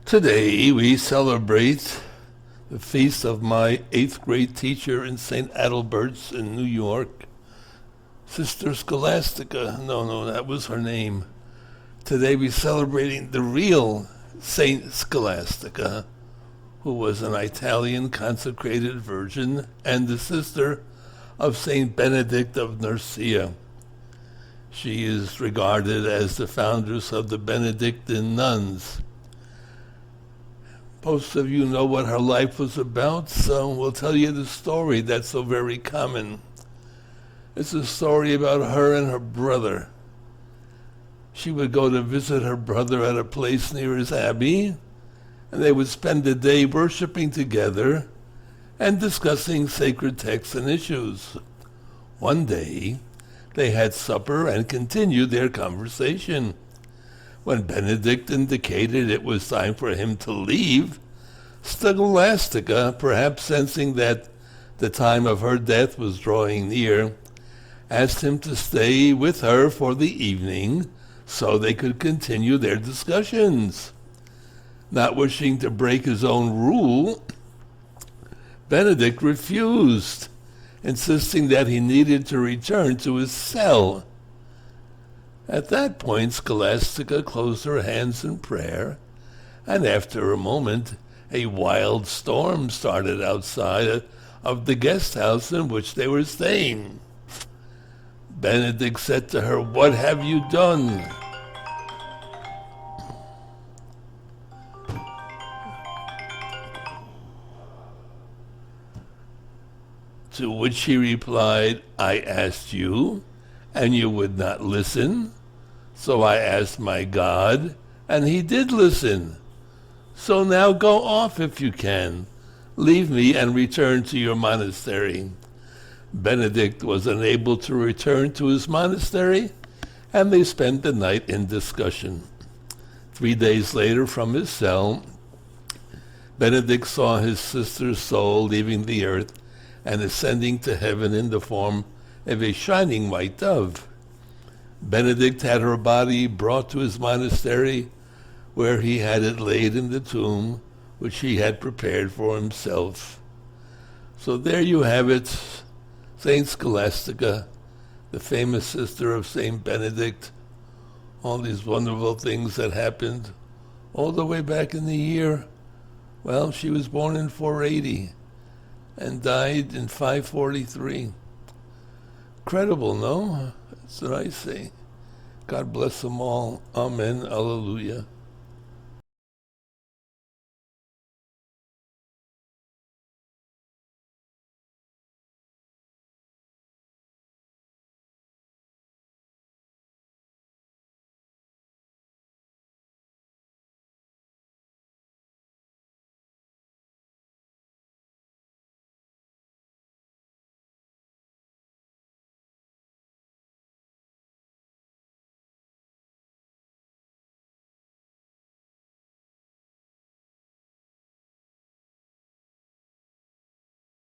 Today we celebrate the feast of my 8th grade teacher in St. Adalbert's in New York, Sister Scholastica. No, that was her name. Today we're celebrating the real Saint Scholastica, who was an Italian consecrated virgin and the sister of Saint Benedict of Nursia. She is regarded as the foundress of the Benedictine nuns. Most of you know what her life was about, so we'll tell you the story that's so very common. It's a story about her and her brother. She would go to visit her brother at a place near his abbey, and they would spend the day worshiping together and discussing sacred texts and issues. One day, they had supper and continued their conversation. When Benedict indicated it was time for him to leave, Scholastica, perhaps sensing that the time of her death was drawing near, asked him to stay with her for the evening so they could continue their discussions. Not wishing to break his own rule, Benedict refused, insisting that he needed to return to his cell. At that point, Scholastica closed her hands in prayer, and after a moment, a wild storm started outside of the guest house in which they were staying. Benedict said to her, "What have you done?" To which she replied, "I asked you, and you would not listen. So I asked my God, and he did listen. So now go off if you can. Leave me and return to your monastery." Benedict was unable to return to his monastery, and they spent the night in discussion. 3 days later, from his cell, Benedict saw his sister's soul leaving the earth and ascending to heaven in the form of a shining white dove. Benedict had her body brought to his monastery, where he had it laid in the tomb which he had prepared for himself. So there you have it, Saint Scholastica, the famous sister of Saint Benedict. All these wonderful things that happened all the way back in the year. Well, she was born in 480 and died in 543. Incredible, no? That's what I say. God bless them all. Amen. Alleluia.